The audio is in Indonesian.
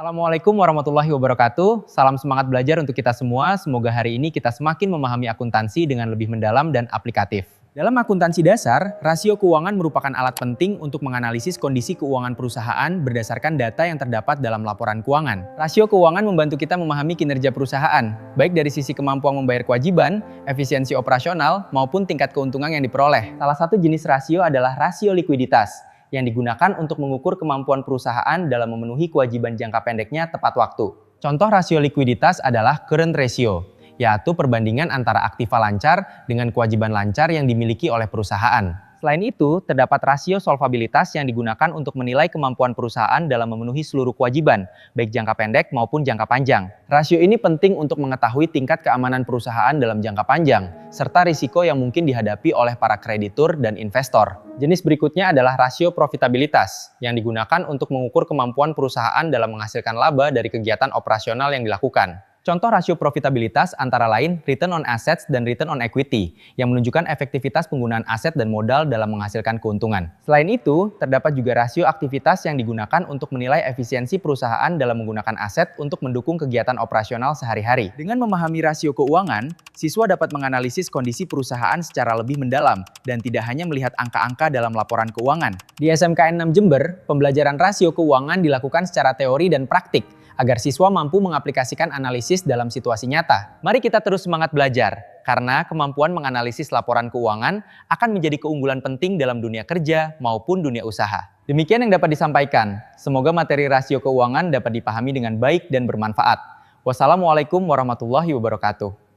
Assalamualaikum warahmatullahi wabarakatuh. Salam semangat belajar untuk kita semua. Semoga hari ini kita semakin memahami akuntansi dengan lebih mendalam dan aplikatif. Dalam akuntansi dasar, rasio keuangan merupakan alat penting untuk menganalisis kondisi keuangan perusahaan berdasarkan data yang terdapat dalam laporan keuangan. Rasio keuangan membantu kita memahami kinerja perusahaan, baik dari sisi kemampuan membayar kewajiban, efisiensi operasional, maupun tingkat keuntungan yang diperoleh. Salah satu jenis rasio adalah rasio likuiditas, yang digunakan untuk mengukur kemampuan perusahaan dalam memenuhi kewajiban jangka pendeknya tepat waktu. Contoh rasio likuiditas adalah current ratio, yaitu perbandingan antara aktiva lancar dengan kewajiban lancar yang dimiliki oleh perusahaan. Selain itu, terdapat rasio solvabilitas yang digunakan untuk menilai kemampuan perusahaan dalam memenuhi seluruh kewajiban, baik jangka pendek maupun jangka panjang. Rasio ini penting untuk mengetahui tingkat keamanan perusahaan dalam jangka panjang, serta risiko yang mungkin dihadapi oleh para kreditur dan investor. Jenis berikutnya adalah rasio profitabilitas, yang digunakan untuk mengukur kemampuan perusahaan dalam menghasilkan laba dari kegiatan operasional yang dilakukan. Contoh rasio profitabilitas antara lain return on assets dan return on equity, yang menunjukkan efektivitas penggunaan aset dan modal dalam menghasilkan keuntungan. Selain itu, terdapat juga rasio aktivitas yang digunakan untuk menilai efisiensi perusahaan dalam menggunakan aset untuk mendukung kegiatan operasional sehari-hari. Dengan memahami rasio keuangan, siswa dapat menganalisis kondisi perusahaan secara lebih mendalam dan tidak hanya melihat angka-angka dalam laporan keuangan. Di SMKN 6 Jember, pembelajaran rasio keuangan dilakukan secara teori dan praktik, agar siswa mampu mengaplikasikan analisis dalam situasi nyata. Mari kita terus semangat belajar, karena kemampuan menganalisis laporan keuangan akan menjadi keunggulan penting dalam dunia kerja maupun dunia usaha. Demikian yang dapat disampaikan. Semoga materi rasio keuangan dapat dipahami dengan baik dan bermanfaat. Wassalamualaikum warahmatullahi wabarakatuh.